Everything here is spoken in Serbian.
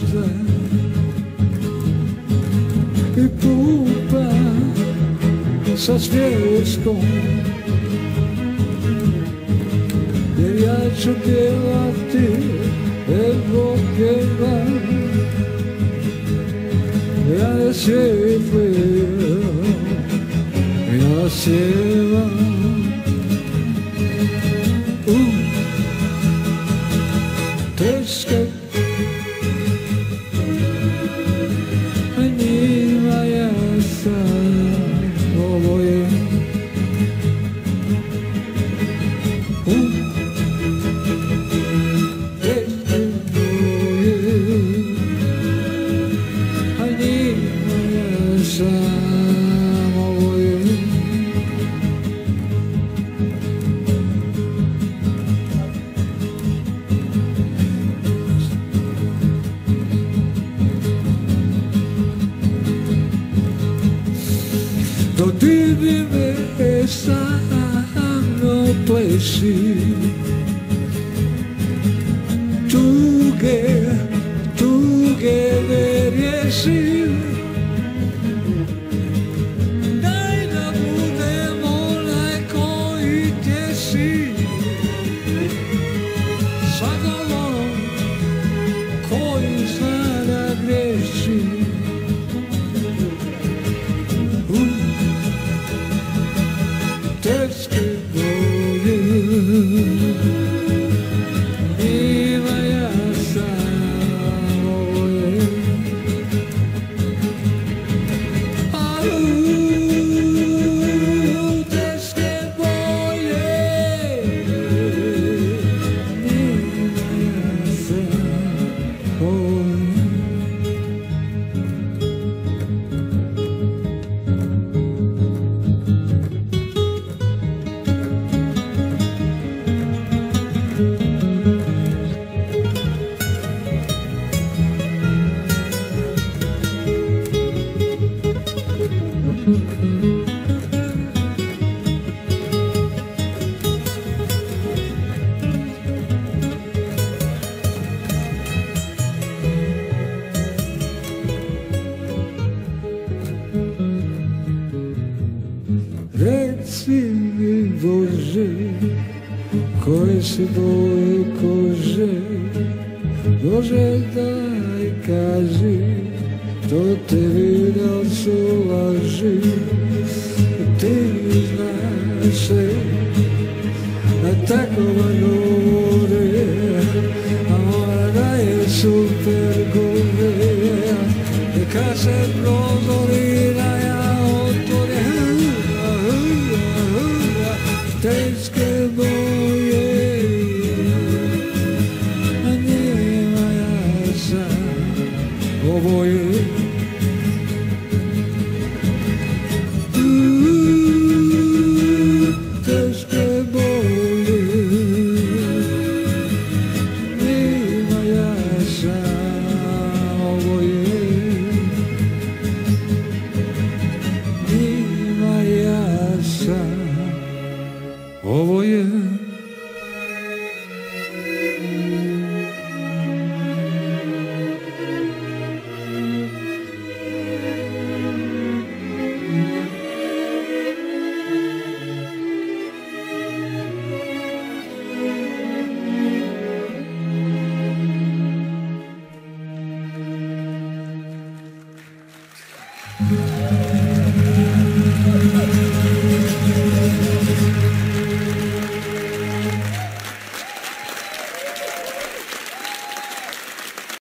ništa i pupa sa svjetskom, jer ja ću pjevati evo pjevam, ja ne sjevam, ja sjevam. Teške njima ja sam, ovo je teške boje, a njima ja sam, ovo je dodiri me sa mnom pleši, tuge, tuge me riješi, daj da budem onaj koji tješi, svakom onom koji zna da griješi. Teške boje, njima ja sam, ovo je teške boje, njima ja sam, ovo je reci mi Bože, koje si boje kože, Bože daj kaži, to tebi da su laži, ti znaš se, a tako vam govore, a mora da je super gore, neka se prozori da ja otvorim. Teške boje, a njima ja sam, ovo je